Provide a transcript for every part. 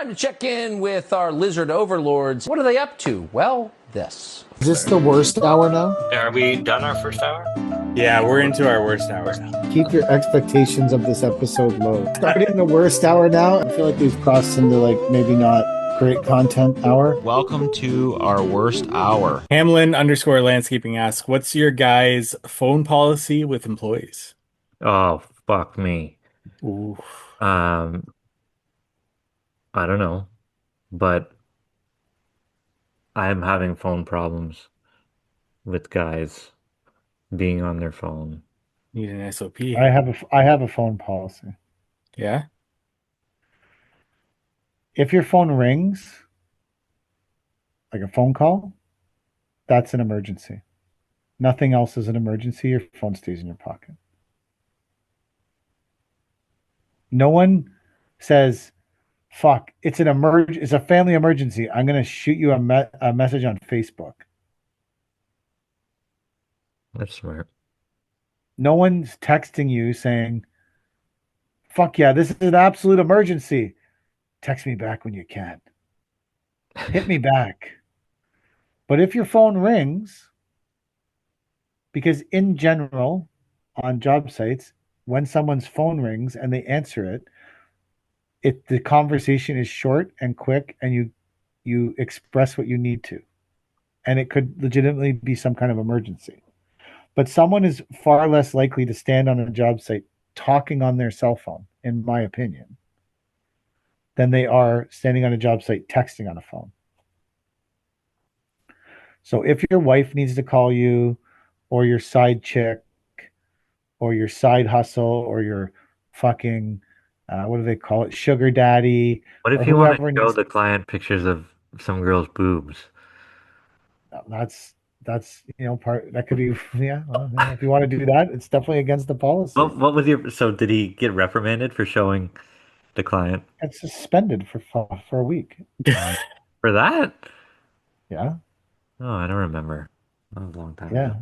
Time to check in with our lizard overlords. What are they up to? Well, this. Is this the worst hour now? Are we done our first hour? Yeah, we're into our worst hour now. Keep your expectations of this episode low. Starting the worst hour now, I feel like we've crossed into maybe not great content hour. Welcome to our worst hour. Hamlin _ landscaping asks, what's your guys' phone policy with employees? Oh, fuck me. Ooh. I don't know, but I'm having phone problems with guys being on their phone. Need an SOP. I have a phone policy. Yeah? If your phone rings, like a phone call, that's an emergency. Nothing else is an emergency. Your phone stays in your pocket. No one says, fuck, it's a family emergency. I'm going to shoot you a message on Facebook. That's smart. No one's texting you saying, fuck yeah, this is an absolute emergency. Text me back when you can. Hit me back. But if your phone rings, because in general, on job sites, when someone's phone rings and they answer it, the conversation is short and quick, and you express what you need to. And it could legitimately be some kind of emergency. But someone is far less likely to stand on a job site talking on their cell phone, in my opinion, than they are standing on a job site texting on a phone. So if your wife needs to call you, or your side chick, or your side hustle, or your fucking, what do they call it, sugar daddy, What if or you want to whoever show needs, the client pictures of some girl's boobs? that's part that could be, yeah, well, yeah, if you want to do that, it's definitely against the policy. What was so did he get reprimanded for showing the client It's suspended for a week. for that? Yeah. Oh, I don't remember. That was a long time Yeah. ago.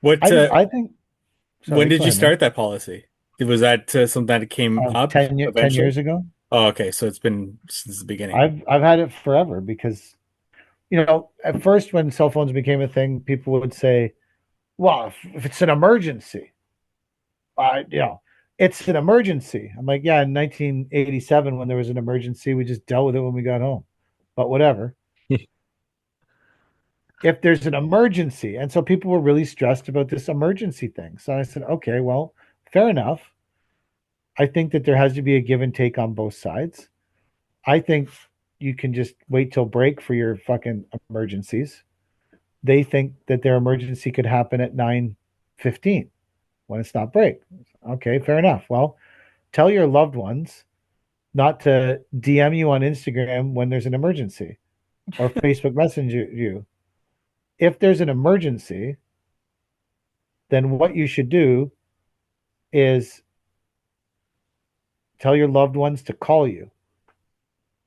What? I think. Sorry, when did go you ahead, start that policy? Was that something that came man. up 10 eventually? years ago. Oh, okay. So it's been since the beginning. I've had it forever because, at first when cell phones became a thing, people would say, well, if it's an emergency, it's an emergency. I'm like, yeah, in 1987, when there was an emergency, we just dealt with it when we got home. But whatever. If there's an emergency. And so people were really stressed about this emergency thing. So I said, okay, well, fair enough. I think that there has to be a give and take on both sides. I think you can just wait till break for your fucking emergencies. They think that their emergency could happen at 9:15 when it's not break. Okay, fair enough. Well, tell your loved ones not to DM you on Instagram when there's an emergency, or Facebook Messenger you. If there's an emergency, then what you should do is tell your loved ones to call you.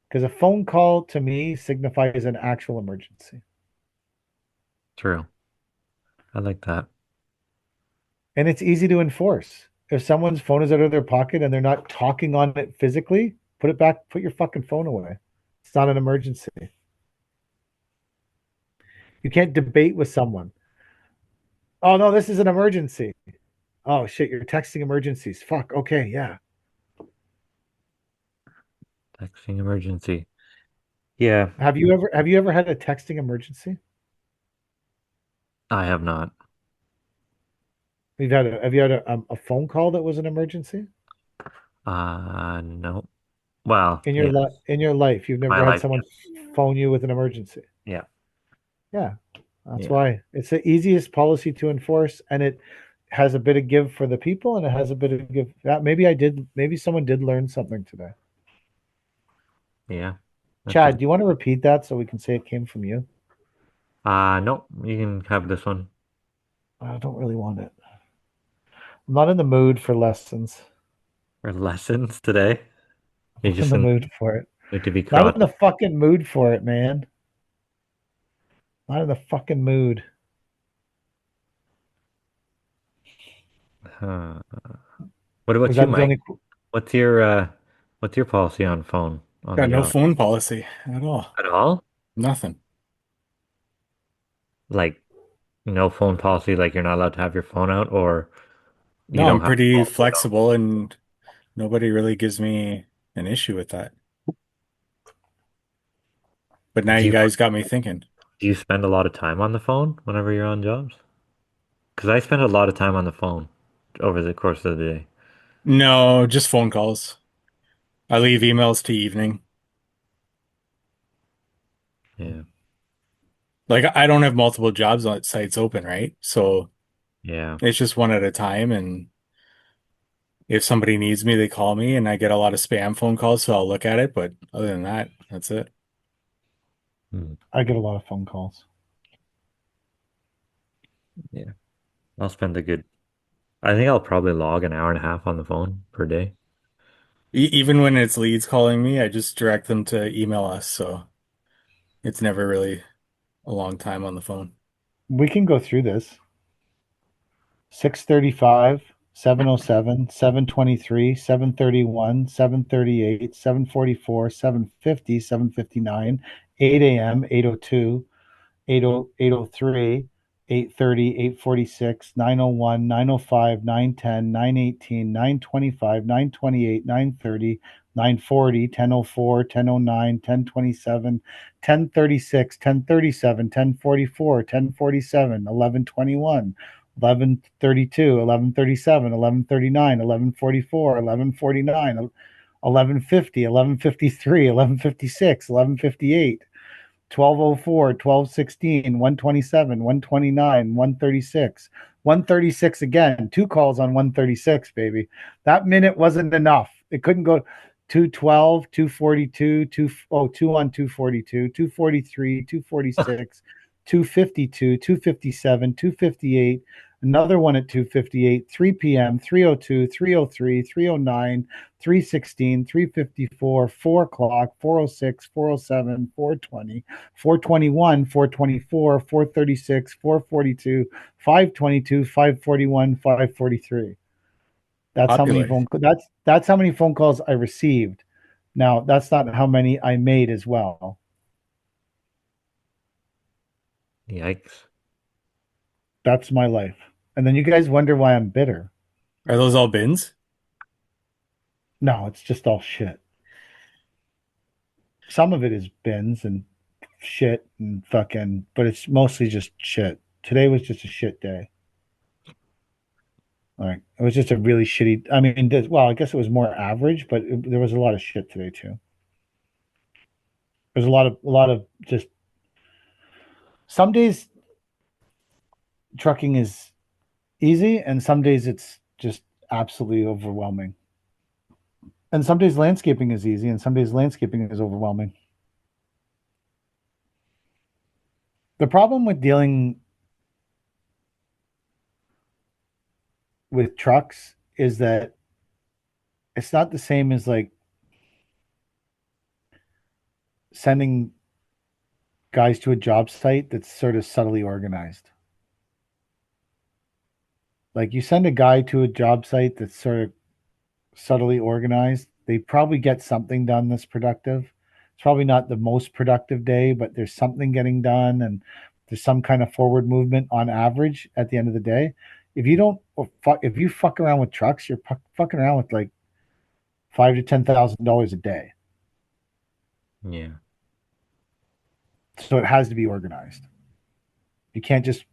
Because a phone call to me signifies an actual emergency. True. I like that. And it's easy to enforce. If someone's phone is out of their pocket and they're not talking on it physically, put it back, put your fucking phone away. It's not an emergency. You can't debate with someone. Oh, no, this is an emergency. Oh, shit, you're texting emergencies. Fuck, okay, yeah. Texting emergency. Yeah, Have you ever had a texting emergency? I have not. Have you had a phone call that was an emergency? No. Well, In yes. in your life, you've My never had life, someone phone you with an emergency. yeah. Yeah, that's Yeah. why it's the easiest policy to enforce, and it has a bit of give for the people, and it has a bit of give. That maybe someone did learn something today. Yeah. That's Chad, do you want to repeat that so we can say it came from you? no, you can have this one. I don't really want it. I'm not in the mood for lessons. For lessons today. I'm You're not in just the in mood for it. need to be Not in crossed. the fucking mood for it, man. Not in the fucking mood. What about Was you, that the Mike? only? What's your policy on phone? on the Got no job? phone policy at all. At all? Nothing. Like no phone policy, like you're not allowed to have your phone out, or you No, don't I'm have pretty phones at all. flexible and nobody really gives me an issue with that. But now Do you you guys got me thinking. do you spend a lot of time on the phone whenever you're on jobs? Because I spend a lot of time on the phone over the course of the day. No, just phone calls. I leave emails to evening. Yeah. Like I don't have multiple jobs on sites open, right? So Yeah. it's just one at a time. And if somebody needs me, they call me and I get a lot of spam phone calls, so I'll look at it. But other than that, that's it. Hmm. I get a lot of phone calls. Yeah. I'll spend a good, I think I'll probably log an hour and a half on the phone per day. Even when it's leads calling me, I just direct them to email us. So it's never really a long time on the phone. We can go through this. 6:35, 7:07, 7:23, 7:31, 7:38, 7:44, 7:50, 7:59, 8 a.m., 8:02, 8:03, 8:30, 8:46, 9:01, 9:05, 9:10, 9:18, 9:25, 9:28, 9:30, 9:40, 10:04, 10:09, 10:27, 10:36, 10:37, 10:44, 10:47, 11:21, 11:32, 11:37, 11:39, 11:44, 11:49, 11:50, 11:53, 11:56, 11:58, 12:04, 12:16, 127, 129, 136, 136 again. Two calls on 136, baby. That minute wasn't enough. It couldn't go 212, 242, 2 on 242, 243, 246, 252, 257, 258. Another one at 2:58, 3 p.m., 3:02, 3:03, 3:09, 3:16, 3:54, 4 o'clock, 4:06, 4:07, 4:20, 421, 424, 436, 442, 522, 541, 543. That's how many Popular. phone that's how many phone calls I received. Now, that's not how many I made as well. Yikes. That's my life. And then you guys wonder why I'm bitter. Are those all bins? No, it's just all shit. Some of it is bins and shit and fucking, but it's mostly just shit. Today was just a shit day. Like it was just a really shitty. I mean, well, I guess it was more average, but there was a lot of shit today too. There's a lot of just. Some days trucking is easy, and some days it's just absolutely overwhelming. And some days landscaping is easy, and some days landscaping is overwhelming. The problem with dealing with trucks is that it's not the same as like sending guys to a job site that's sort of subtly organized. Like you send a guy to a job site that's sort of subtly organized, they probably get something done that's productive. It's probably not the most productive day, but there's something getting done and there's some kind of forward movement on average at the end of the day. If you don't, if you fuck around with trucks, you're fucking around with like five to $10,000 a day. Yeah. So it has to be organized. You can't just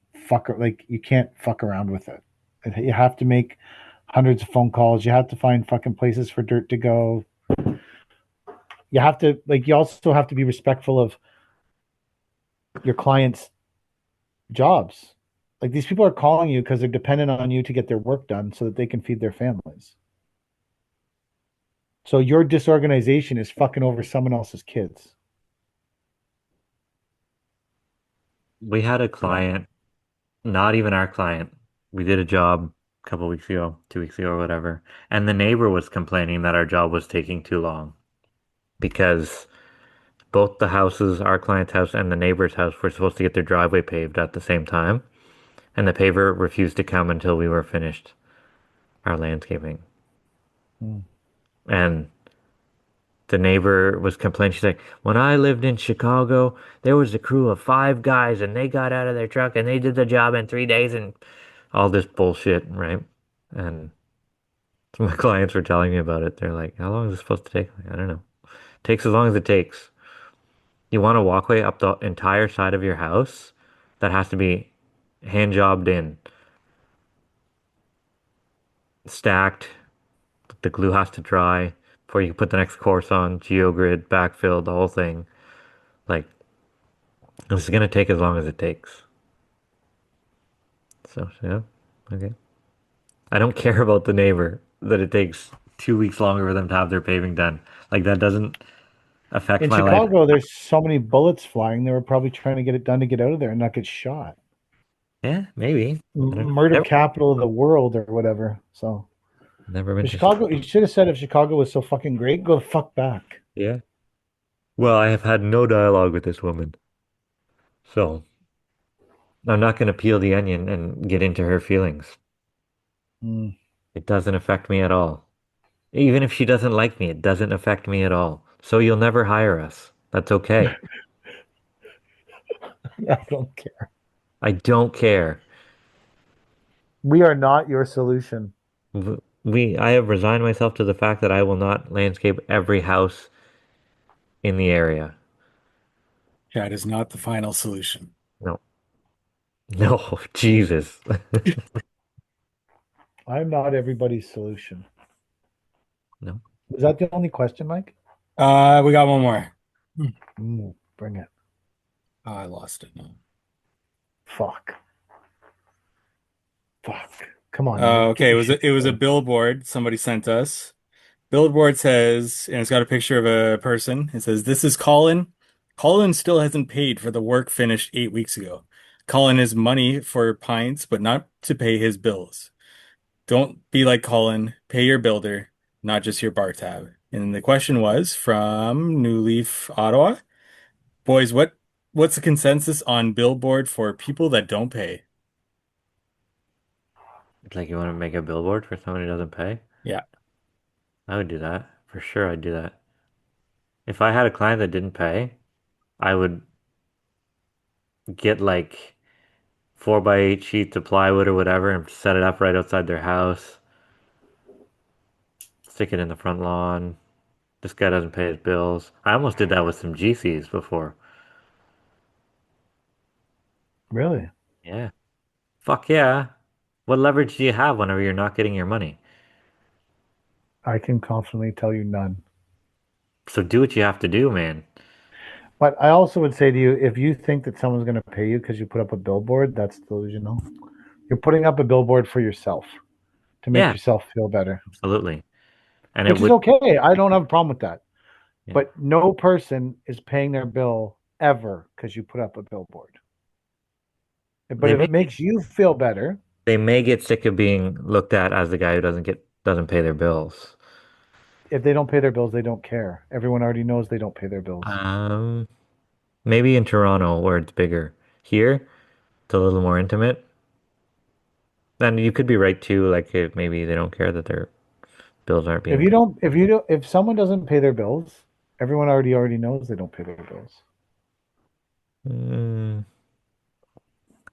you can't fuck around with it. You have to make hundreds of phone calls. You have to find fucking places for dirt to go. You have to you also have to be respectful of your clients' jobs. Like these people are calling you because they're dependent on you to get their work done so that they can feed their families. So your disorganization is fucking over someone else's kids. We had a client, not even our client. We did a job a couple weeks ago, 2 weeks ago, or whatever, and the neighbor was complaining that our job was taking too long because both the houses, our client's house and the neighbor's house, were supposed to get their driveway paved at the same time, and the paver refused to come until we were finished our landscaping. Hmm. And the neighbor was complaining. She's like, when I lived in Chicago, there was a crew of 5 guys and they got out of their truck and they did the job in 3 days and all this bullshit, right? And so my clients were telling me about it. They're like, how long is this supposed to take? Like, I don't know. It takes as long as it takes. You want a walkway up the entire side of your house that has to be hand jobbed in, stacked. The glue has to dry before you can put the next course on, geogrid, backfill, the whole thing. Like, this is gonna take as long as it takes. So, yeah, okay. I don't care about the neighbor that it takes 2 weeks longer for them to have their paving done. Like, that doesn't affect In my life. Chicago, there's so many bullets flying. They were probably trying to get it done to get out of there and not get shot. Yeah, maybe. I don't know. Murder capital of the world or whatever. So Never been if to Chicago, Chicago. you should have said if Chicago was so fucking great, go the fuck back. Yeah. Well, I have had no dialogue with this woman. So I'm not going to peel the onion and get into her feelings. Mm. It doesn't affect me at all. Even if she doesn't like me, it doesn't affect me at all. So you'll never hire us. That's okay. I don't care. I don't care. We are not your solution. I have resigned myself to the fact that I will not landscape every house in the area. That is not the final solution. No. No, Jesus. I'm not everybody's solution. No. Is that the only question, Mike? We got one more. Bring it. Oh, I lost it now. Fuck. Come on. Mike. Get Okay, your shit it was a together. billboard somebody sent us. Billboard says, and it's got a picture of a person. It says, "This is Colin. Colin still hasn't paid for the work finished 8 weeks ago. Colin has money for pints, but not to pay his bills. Don't be like Colin. Pay your builder, not just your bar tab." And the question was from New Leaf, Ottawa. Boys, what's the consensus on billboard for people that don't pay? It's like you want to make a billboard for someone who doesn't pay? Yeah. I would do that. For sure, I'd do that. If I had a client that didn't pay, I would get like 4x8 sheets of plywood or whatever and set it up right outside their house. Stick it in the front lawn. This guy doesn't pay his bills. I almost did that with some GCs before. Really? Yeah. Fuck yeah. What leverage do you have whenever you're not getting your money? I can confidently tell you none. So do what you have to do, man. But I also would say to you, if you think that someone's going to pay you because you put up a billboard, that's delusional. You're putting up a billboard for yourself to make Yeah, yourself feel better, absolutely. And it which is would, okay. I don't have a problem with that. yeah. But no person is paying their bill ever because you put up a billboard. But They if may it makes you feel better, they may get sick of being looked at as the guy who doesn't pay their bills. if they don't pay their bills, they don't care. Everyone already knows they don't pay their bills. Um, Maybe in Toronto where it's bigger. Here, it's a little more intimate. And you could be right too, like if maybe they don't care that their bills aren't being paid. If someone doesn't pay their bills, everyone already knows they don't pay their bills. Mm,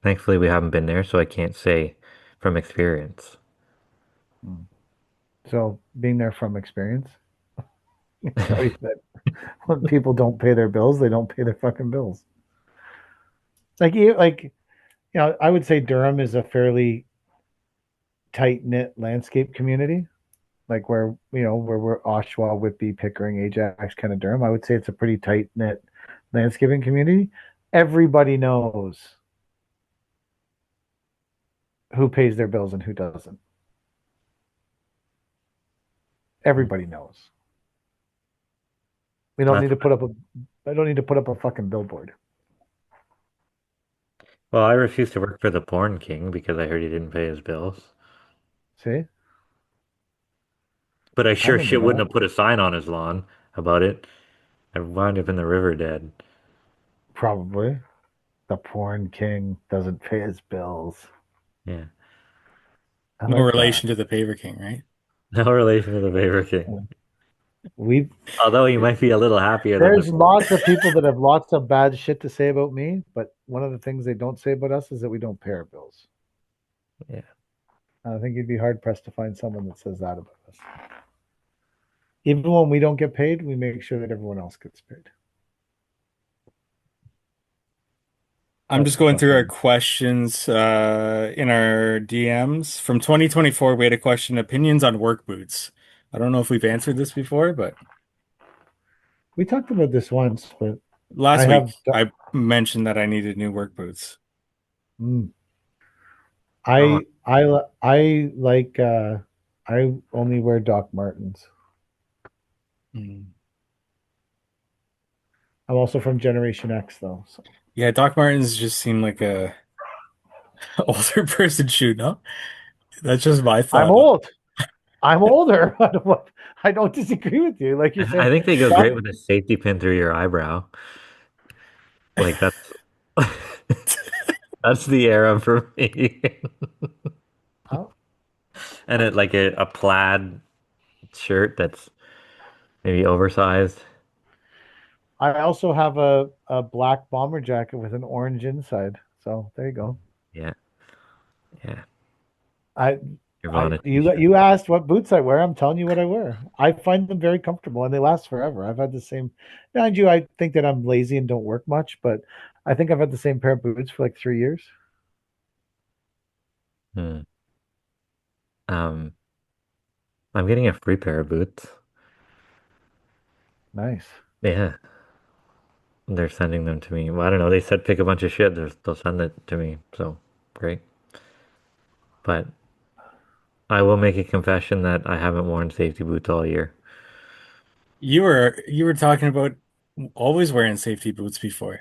Thankfully, we haven't been there, so I can't say from experience. Mm. So being there from experience, I can tell you that when people don't pay their bills, they don't pay their fucking bills. I would say Durham is a fairly tight knit landscape community, like where we're Oshawa, Whitby, Pickering, Ajax, kind of Durham. I would say it's a pretty tight knit landscaping community. Everybody knows who pays their bills and who doesn't. Everybody knows. We don't That's need to put up a. I don't need to put up a fucking billboard. Well, I refused to work for the porn king because I heard he didn't pay his bills. See, But I I sure remember shit wouldn't that have put a sign on his lawn about it. I wound up in the river dead. probably. The porn king doesn't pay his bills. Yeah. I No like that. relation to the Paver King, right? No relation to the Beaver King. Although you might be a little happier than the There's lots of people that have lots of bad shit to say about me, but one of the things they don't say about us is that we don't pay our bills. Yeah. I think you'd be hard pressed to find someone that says that about us. Even when we don't get paid, we make sure that everyone else gets paid. I'm That's just the going through our fucking. questions in our DMs. From 2024, we had a question, opinions on work boots. I don't know if we've answered this before, but We talked about this once, but I last week have. I mentioned that I needed new work boots. Mm, Oh, I like. I only wear Doc Martens. Mm. I'm also from Generation X, though. So Yeah, Doc Martens just seem like a older person shoe, no? That's just my I'm thought. old. I'm older. I don't disagree with you. Like you're I saying, think they go Doc. great with a safety pin through your eyebrow. Like that's that's the era for me. Oh, And it like a plaid shirt that's maybe oversized. I also have a black bomber jacket with an orange inside. So there you go. Yeah, yeah. I Nirvana you t-shirt. you asked what boots I wear. I'm telling you what I wear. I find them very comfortable and they last forever. I've had the same. Mind you, I think that I'm lazy and don't work much, but I think I've had the same pair of boots for like 3 years. Hmm. Um, I'm getting a free pair of boots. Nice. Yeah, they're sending them to me. Well, I don't know. They said pick a bunch of shit. They'll send it to me. So great. But I will make a confession that I haven't worn safety boots all year. You were talking about always wearing safety boots before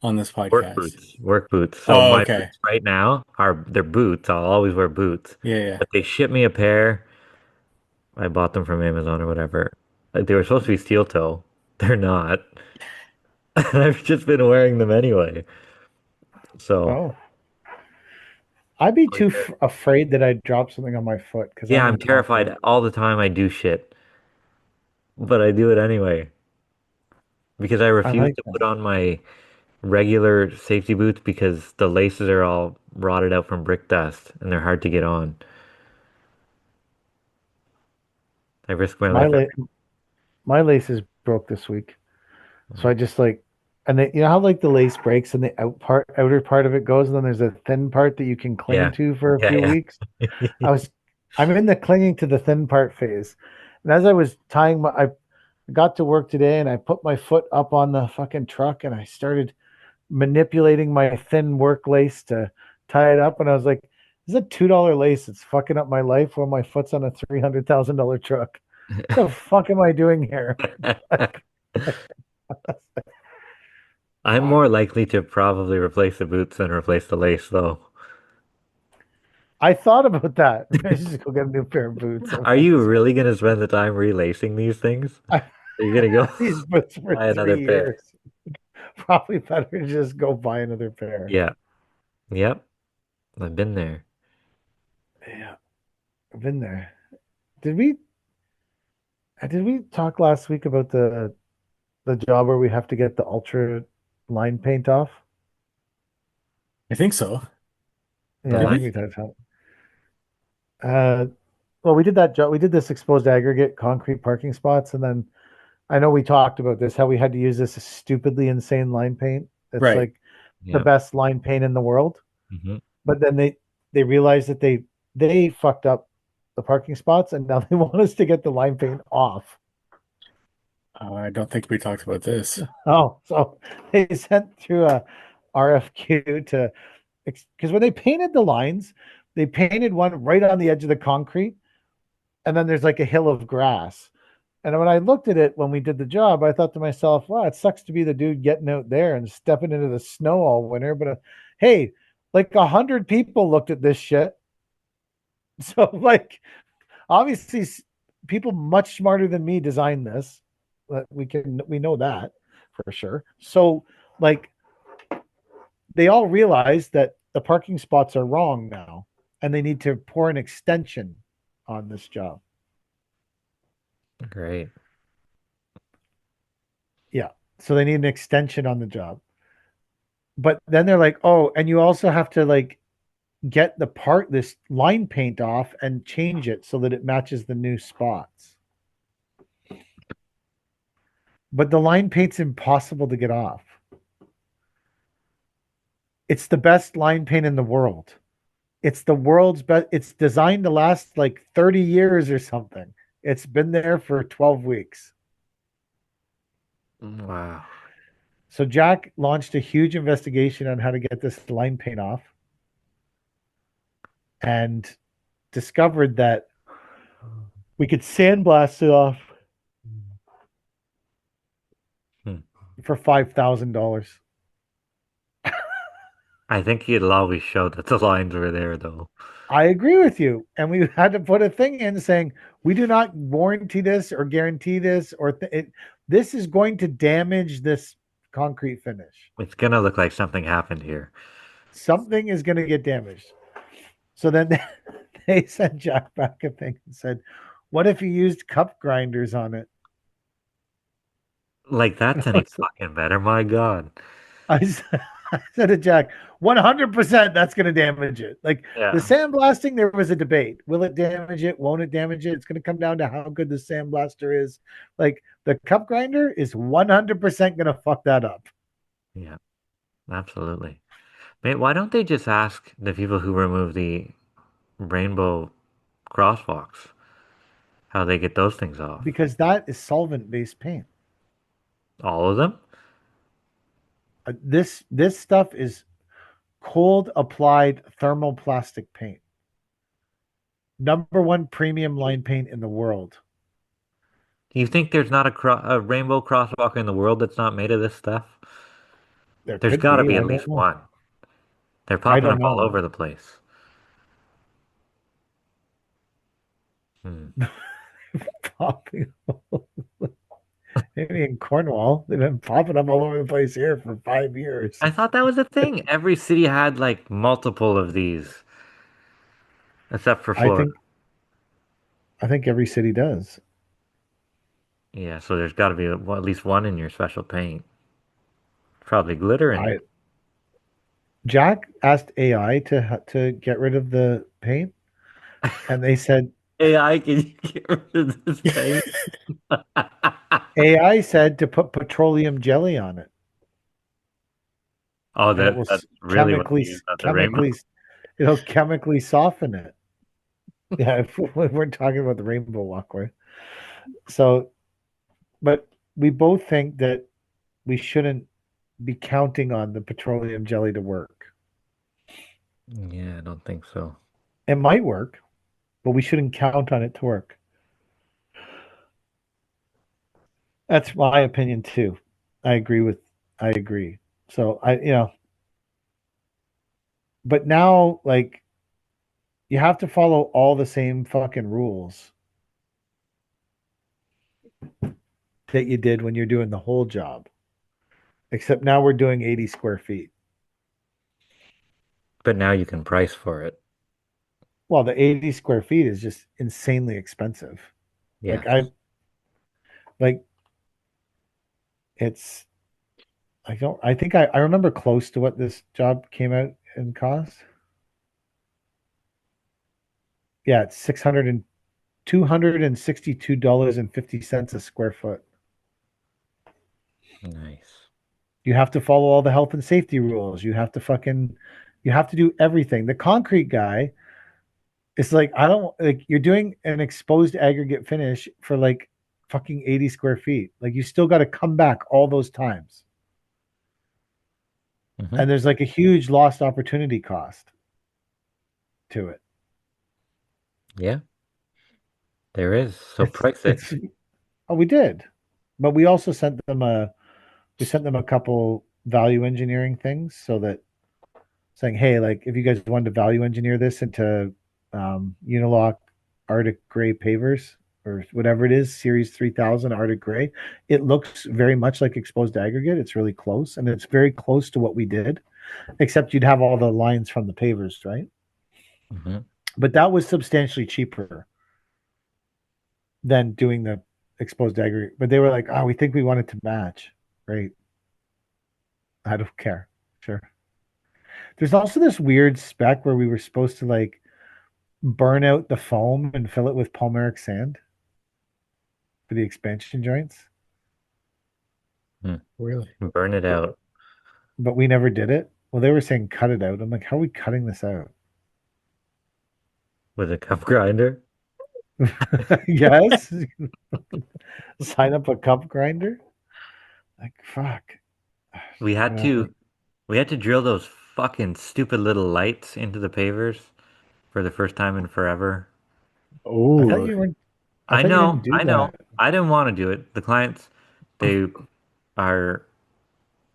on this Work podcast. boots, work boots. So Oh, my okay. boots right now are they're boots. I'll always wear boots. Yeah, yeah. But they shipped me a pair. I bought them from Amazon or whatever. Like they were supposed to be steel toe. They're not. I've just been wearing them anyway. So Oh, I'd be like too afraid that I'd drop something on my foot because yeah, I'm I'm incontinent. terrified all the time I do shit, but I do it anyway because I I refuse like to that. put on my regular safety boots because the laces are all rotted out from brick dust and they're hard to get on. I risk my My life la- every. my laces broke this week. So I just like, and they, you know how like the lace breaks and the outer part of it goes, and then there's a thin part that you can cling Yeah, to for a few yeah, weeks. yeah. I was, I'm in the clinging to the thin part phase, and as I was I got to work today, and I put my foot up on the fucking truck, and I started manipulating my thin work lace to tie it up, and I was like, "This is a $2 lace. It's fucking up my life while my foot's on a $300,000 truck. What the fuck am I doing here?" I'm more likely to probably replace the boots than replace the lace, though. I thought about that. I should just go get a new pair of boots. Are you really gonna spend the time relacing these things? I Are you gonna go had these boots for buy another three pair? years. Probably better to just go buy another pair. Yeah. Yep. I've been there. Yeah, I've been there. Did we did we talk last week about the job where we have to get the ultra line paint off? I think so. The Yeah, I Did think line? we? we talked about. Well, we did that job. We did this exposed aggregate concrete parking spots, and then I know we talked about this, how we had to use this stupidly insane line paint. It's Right. like the Yeah. best line paint in the world. Hmm. But then they realized that they fucked up the parking spots, and now they want us to get the line paint off. I don't think we talked about this. Oh, so they sent through a RFQ to, because when they painted the lines, they painted one right on the edge of the concrete, and then there's like a hill of grass. And when I looked at it when we did the job, I thought to myself, wow, it sucks to be the dude getting out there and stepping into the snow all winter. But hey, like 100 people looked at this shit. So like obviously people much smarter than me designed this. We know that for sure. So like they all realize that the parking spots are wrong now and they need to pour an extension on this job. Great. So they need an extension on the job. But then they're like, oh, and you also have to like get this line paint off and change it so that it matches the new spots. But the line paint's impossible to get off. It's the best line paint in the world. It's the world's best. It's designed to last like 30 years or something. It's been there for 12 weeks. Wow. So Jack launched a huge investigation on how to get this line paint off and discovered that we could sandblast it off for $5,000. I think it'll always show that the lines were there, though. I agree with you. And we had to put a thing in saying, we do not warranty this or guarantee this, or this is going to damage this concrete finish. It's gonna look like something happened here. Something is going to get damaged. So then they sent Jack back a thing and said, what if you used cup grinders on it? Like, that's any fucking better, my God. I said to Jack, 100% that's going to damage it. Like Yeah. the sandblasting, there was a debate. Will it damage it? Won't it damage it? It's going to come down to how good the sandblaster is. Like the cup grinder is 100% going to fuck that up. Yeah, absolutely. Mate, why don't they just ask the people who remove the rainbow crosswalks how they get those things off? Because that is solvent-based paint. All of them? This stuff is cold applied thermoplastic paint. #1 premium line paint in the world. Do you think there's not a rainbow crosswalk in the world that's not made of this stuff? There's got to be at least one. They're popping up all over the place. Popping maybe in Cornwall. They've been popping up all over the place here for 5 years. I thought that was a thing. Every city had like multiple of these, except for Florida. I think every city does. Yeah, so there's got to be at least one in your special paint. Probably glitter in it. Jack asked AI to get rid of the paint, and they said, AI, can you get rid of this paint? AI said to put petroleum jelly on it. Oh, that's really what they use at the rainbow. It'll chemically soften it. Yeah, we're talking about the rainbow walkway. So, but we both think that we shouldn't be counting on the petroleum jelly to work. Yeah, I don't think so. It might work, but we shouldn't count on it to work. That's my opinion too. I agree. So but now like you have to follow all the same fucking rules that you did when you're doing the whole job. Except now we're doing 80 square feet. But now you can price for it. Well, the 80 square feet is just insanely expensive. Yeah. I remember close to what this job came out and cost. Yeah, it's $262.50 a square foot. Nice. You have to follow all the health and safety rules. You have to do everything. The concrete guy is like, you're doing an exposed aggregate finish for like fucking 80 square feet. Like you still got to come back all those times. Mm-hmm. And there's like a huge lost opportunity cost to it. Yeah, there is. So price it. Oh, we did, but we also sent them a couple value engineering things so that saying, hey, like if you guys wanted to value engineer this into Unilock Arctic Gray pavers or whatever it is, Series 3000 Arctic Gray, it looks very much like exposed aggregate. It's really close, and it's very close to what we did, except you'd have all the lines from the pavers, right? Mm-hmm. But that was substantially cheaper than doing the exposed aggregate. But they were like, we think we want it to match. Great. I don't care. Sure. There's also this weird spec where we were supposed to like burn out the foam and fill it with palmeric sand for the expansion joints, Really? Burn it out but we never did it. Well, they were saying cut it out. I'm like, how are we cutting this out? with a cup grinder. Yes. Sign up a cup grinder. Like, fuck. We had Whatever. to we had to drill those fucking stupid little lights into the pavers for the first time in forever. I thought Oh, you weren't. I I thought you know, didn't do I know. that. I didn't want to do it. The clients, they are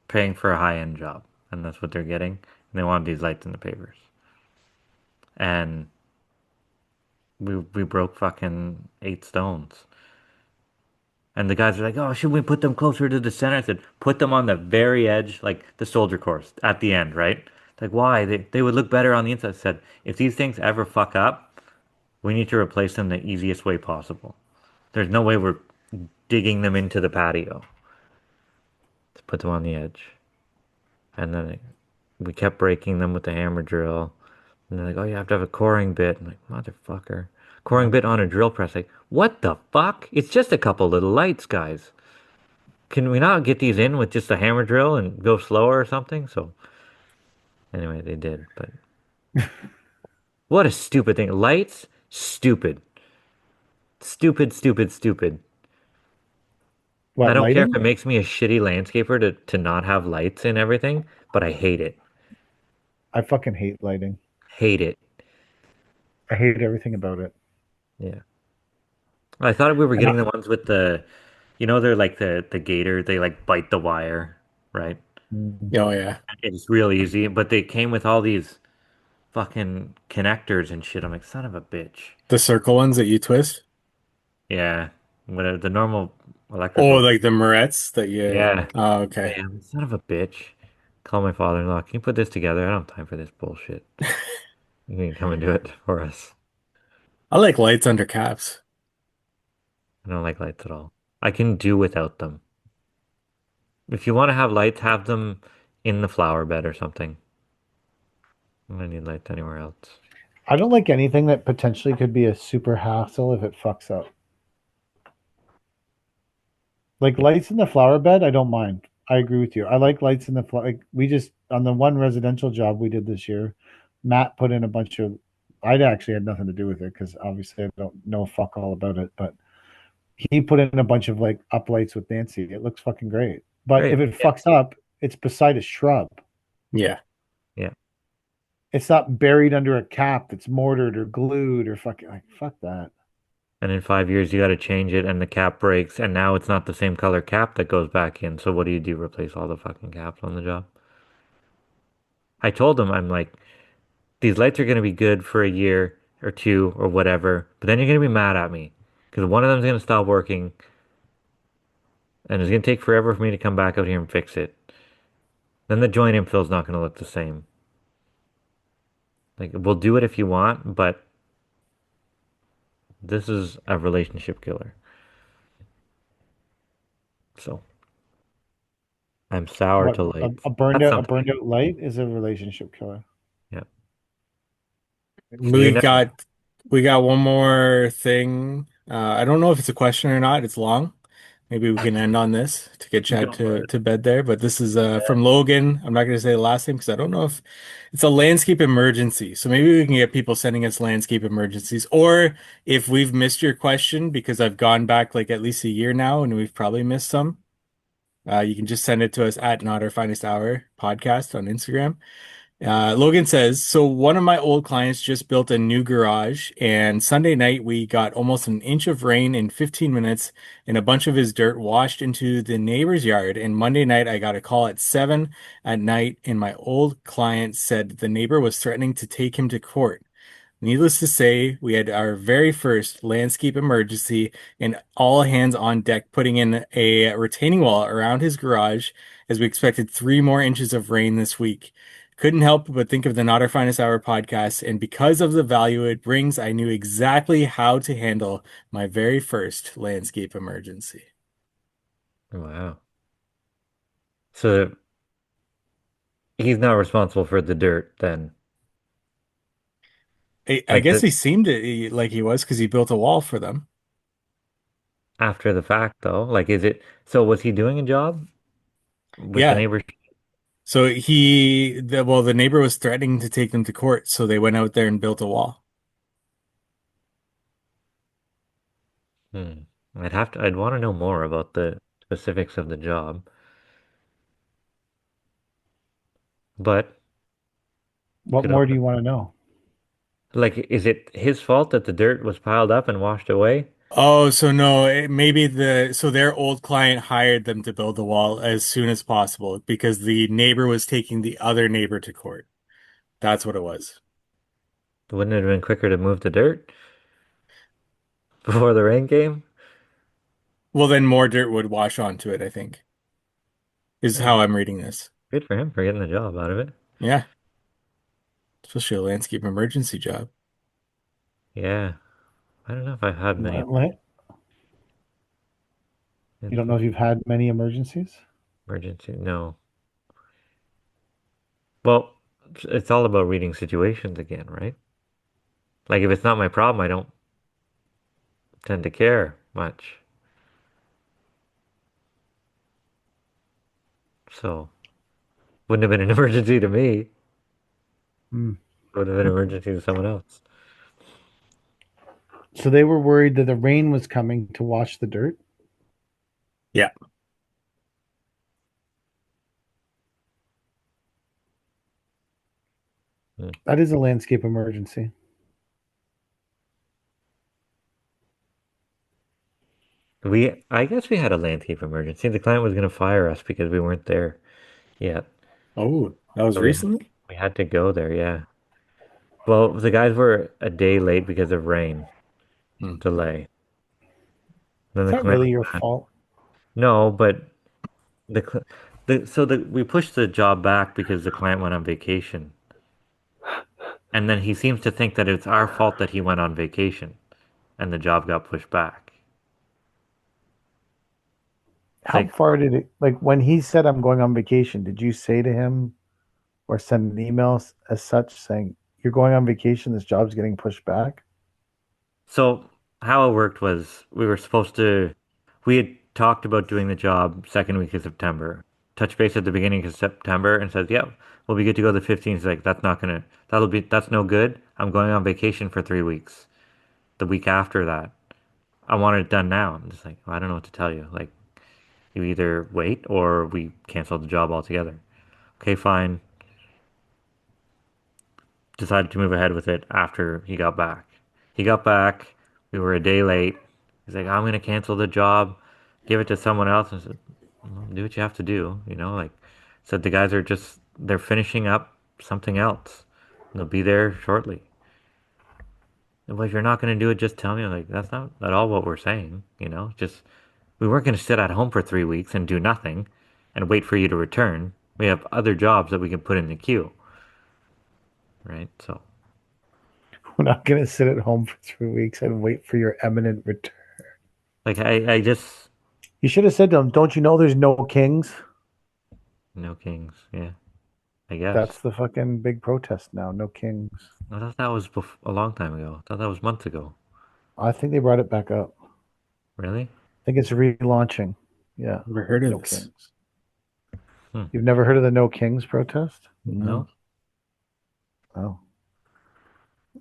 paying for a high-end job, and that's what they're getting. And they want these lights in the pavers. And we broke fucking 8 stones. And the guys are like, "Oh, should we put them closer to the center?" I said, "Put them on the very edge, like the soldier course at the end, right?" Like, why? They would look better on the inside. I said, "If these things ever fuck up, we need to replace them the easiest way possible. There's no way we're digging them into the patio to put them on the edge." And then we kept breaking them with the hammer drill. And they're like, "Oh, you have to have a coring bit." I'm like, motherfucker. Coring bit on a drill press. Like, what the fuck? It's just a couple little lights, guys. Can we not get these in with just a hammer drill and go slower or something? So anyway, they did. But what a stupid thing. Lights? Stupid. Stupid, stupid, stupid. I What, don't care if lighting? it makes me a shitty landscaper to not have lights in everything, but I hate it. I fucking hate lighting. Hate it. I hate everything about it. Yeah. I thought we were And getting the ones with the, they're like the gator, they like bite the wire, right? oh yeah. It's real easy, but they came with all these fucking connectors and shit. I'm like, son of a bitch. The circle ones that you twist. Yeah, whatever the normal Oh, electrical. like the Moretz that you. Yeah, Oh, okay. man, son of a bitch. Call my father-in-law. Can you put this together? I don't have time for this bullshit. You can come and do it for us. I like lights under caps. I don't like lights at all. I can do without them. If you want to have lights, have them in the flower bed or something. I don't need lights anywhere else. I don't like anything that potentially could be a super hassle if it fucks up. Like lights in the flower bed, I don't mind. I agree with you. I like lights in the flower. Like we just on the one residential job we did this year, Matt put in a bunch of. I actually had nothing to do with it because obviously I don't know fuck all about it. But he put in a bunch of like up lights with Nancy. It looks fucking great. But if Great. it Yeah. fucks up, it's beside a shrub. Yeah. Yeah. It's not buried under a cap that's mortared or glued or fucking like fuck that. And in 5 years, you got to change it, and the cap breaks, and now it's not the same color cap that goes back in. So what do you do? Replace all the fucking caps on the job? I told him, I'm like, these lights are going to be good for a year or two or whatever, but then you're going to be mad at me because one of them's going to stop working, and it's going to take forever for me to come back out here and fix it. Then the joint infill's not going to look the same. Like, we'll do it if you want, but this is a relationship killer. So I'm sour What to lights. a burned That's out something. light is a relationship killer. Yeah. So you're We never. got we got one more thing. I don't know if it's a question or not. It's long. Maybe we can end on this to get Chad Go for it. to bed there. But this is from Logan. I'm not going to say the last name because I don't know if it's a landscape emergency. So maybe we can get people sending us landscape emergencies. Or if we've missed your question because I've gone back like at least a year now and we've probably missed some, you can just send it to us at Not Our Finest Hour podcast on Instagram. Logan says, so one of my old clients just built a new garage, and Sunday night we got almost an inch of rain in 15 minutes, and a bunch of his dirt washed into the neighbor's yard. And Monday night I got a call at 7 at night, and my old client said the neighbor was threatening to take him to court. Needless to say, we had our very first landscape emergency and all hands on deck putting in a retaining wall around his garage as we expected 3 more inches of rain this week. Couldn't help but think of the Not Our Finest Hour podcast, and because of the value it brings, I knew exactly how to handle my very first landscape emergency. Wow. So he's not responsible for the dirt then. I Like guess the he seemed like he was because he built a wall for them. after the fact though. Like is it so was he doing a job with the Yeah. neighbor? So the neighbor was threatening to take them to court, so they went out there and built a wall. Hmm. I'd want to know more about the specifics of the job. But What could more do you want to know? like is it his fault that the dirt was piled up and washed away? Oh, so no, maybe so their old client hired them to build the wall as soon as possible because the neighbor was taking the other neighbor to court. That's what it was. Wouldn't it have been quicker to move the dirt before the rain came? Well, then more dirt would wash onto it, I think, is Yeah. how I'm reading this. Good for him for getting the job out of it. Yeah, especially a landscape emergency job. Yeah. I don't know if I've had many What? You don't know if you've had many emergencies? emergency. No. Well, it's all about reading situations again, right? Like if it's not my problem, I don't tend to care much. So, wouldn't have been an emergency to me. Hmm. Would have been an emergency to someone else. So they were worried that the rain was coming to wash the dirt. Yeah. Hmm. That is a landscape emergency. I guess we had a landscape emergency. The client was going to fire us because we weren't there yet. Oh, that was So recently? we had to go there, yeah. Well, the guys were a day late because of rain Hmm. delay. Then Is the that client really was your mad. fault? No, but the cl- we pushed the job back because the client went on vacation. And then he seems to think that it's our fault that he went on vacation and the job got pushed back. It's How like, far did it, like when he said, I'm going on vacation, did you say to him or send an email as such saying, you're going on vacation, this job's getting pushed back? so how it worked was we had talked about doing the job second week of September. Touch base at the beginning of September and says, "Yep, we'll be good to go the 15th." He's like, that's no good. I'm going on vacation for 3 weeks. The week after that, I want it done now. I'm just like, well, I don't know what to tell you. Like, you either wait or we cancel the job altogether. Okay, fine. Decided to move ahead with it after he got back. He got back. We were a day late. He's like, I'm gonna cancel the job, give it to someone else. I said, well, do what you have to do. Like said the guys are just they're finishing up something else. They'll be there shortly. Well, if you're not gonna do it, just tell me. I'm like, that's not at all what we're saying. Just we weren't gonna sit at home for 3 weeks and do nothing and wait for you to return. We have other jobs that we can put in the queue, right? So We're not going to sit at home for 3 weeks and wait for your imminent return. like I just You should have said to him, don't you know there's no kings? no kings, yeah. I guess. That's the fucking big protest now. No kings. I thought that was a long time ago. I thought that was months ago. I think they brought it back up. Really? I think it's relaunching. Yeah. Never heard of No this. kings. Hmm. You've never heard of the No Kings protest? No. No? Oh.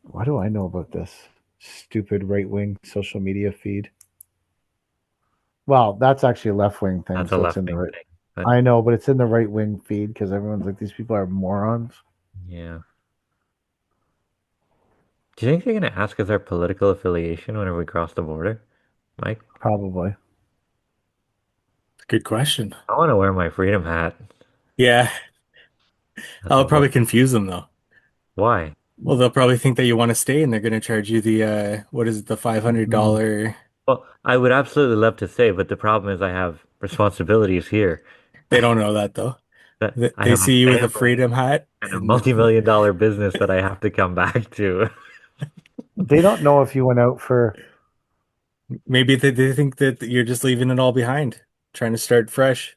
Why do I know about this stupid right wing social media feed? Well, that's actually a left wing thing, That's a so it's left in the wing right. thing. But I know, but it's in the right wing feed because everyone's like, these people are morons. yeah. Do you think they're gonna ask us our political affiliation whenever we cross the border, Mike? Probably. Good question. I want to wear my freedom hat. Yeah, That's I'll a whole. probably confuse them though. Why? Well, they'll probably think that you want to stay and they're going to charge you the what is it, the Mm. $500. Well, I would absolutely love to say, but the problem is I have responsibilities here. They don't know that though. That I They have a see you with a family freedom hat and a and multi-million-dollar business that I have to come back to. They don't know if you went out for. maybe they think that you're just leaving it all behind, trying to start fresh,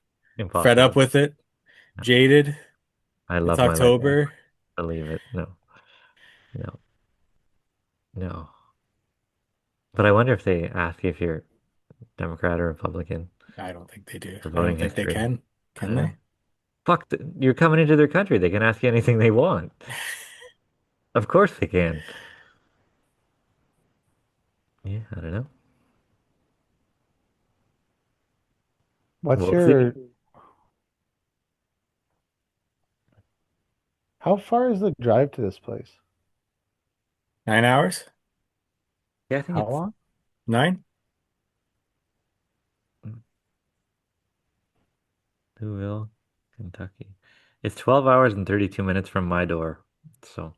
fed up Impossible. with it. Jaded. I It's love my life. October. Believe it. No, no, no. But I wonder if they ask you if you're Democrat or Republican I don't think they do. for I don't voting think they history. can. I Can don't know. they? Fuck, you're coming into their country. They can ask you anything they want. Of course they can. Yeah, I don't know. What's We'll see. your? How far is the drive to this place? 9 hours? Yeah, I think How it's long? 9? Louisville, Kentucky. It's 12 hours and 32 minutes from my door. So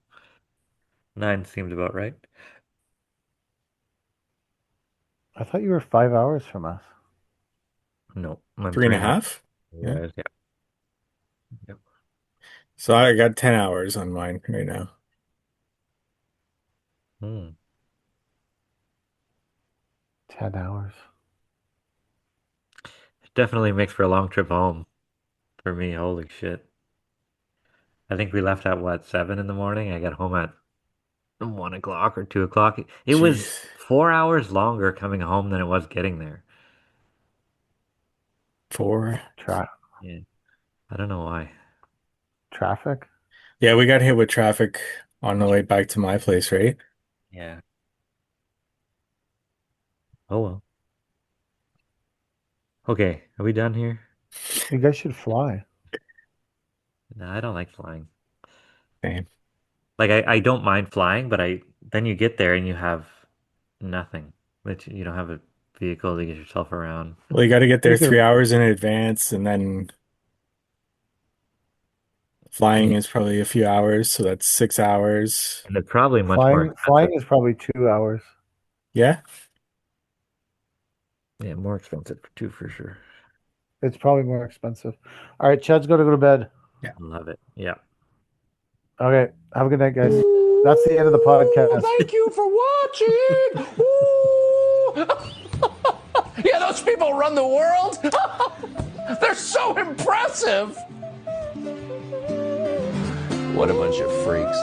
9 seemed about right. I thought you were 5 hours from us. No, I'm Three and three a and a half. half? Yeah. Yeah. Yep. So I got 10 hours on mine right now. Hmm. 10 hours. It definitely makes for a long trip home for me. Holy shit. I think we left at what, 7 in the morning? I got home at 1 o'clock or 2 o'clock. It was Jeez. 4 hours longer coming home than it was getting there. 4. Tra Yeah. I don't know why. traffic. Yeah, we got hit with traffic on the way back to my place, right? Yeah. Oh well. Okay, are we done here? You guys should fly. No, I don't like flying. Same. Like I don't mind flying, but I then you get there and you have nothing. That you don't have a vehicle to get yourself around. Well, you got to get there You three could, hours in advance, and then flying Yeah. is probably a few hours, so that's 6 hours. And they're probably much more flying expensive. is probably 2 hours. Yeah. Yeah, more expensive too for sure. It's probably more expensive. All right, Chad's got to go to bed. Yeah. Love it. Yeah. Okay, have a good night, guys. That's the end of the podcast. Thank you for watching. Yeah, those people run the world. They're so impressive. What a bunch of freaks.